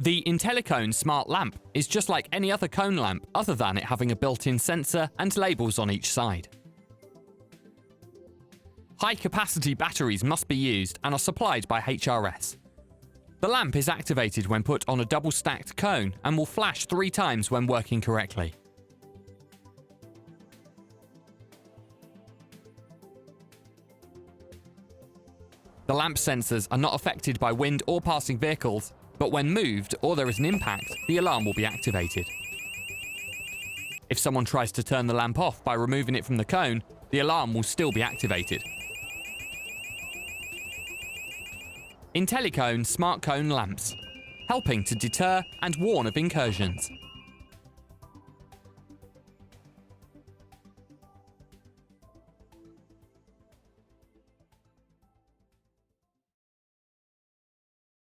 The IntelliCone smart lamp is just like any other cone lamp other than it having a built-in sensor and labels on each side. High-capacity batteries must be used and are supplied by HRS. The lamp is activated when put on a double-stacked cone and will flash 3 times when working correctly. The lamp sensors are not affected by wind or passing vehicles, but when moved or there is an impact, the alarm will be activated. If someone tries to turn the lamp off by removing it from the cone, the alarm will still be activated. IntelliCone smart cone lamps, helping to deter and warn of incursions.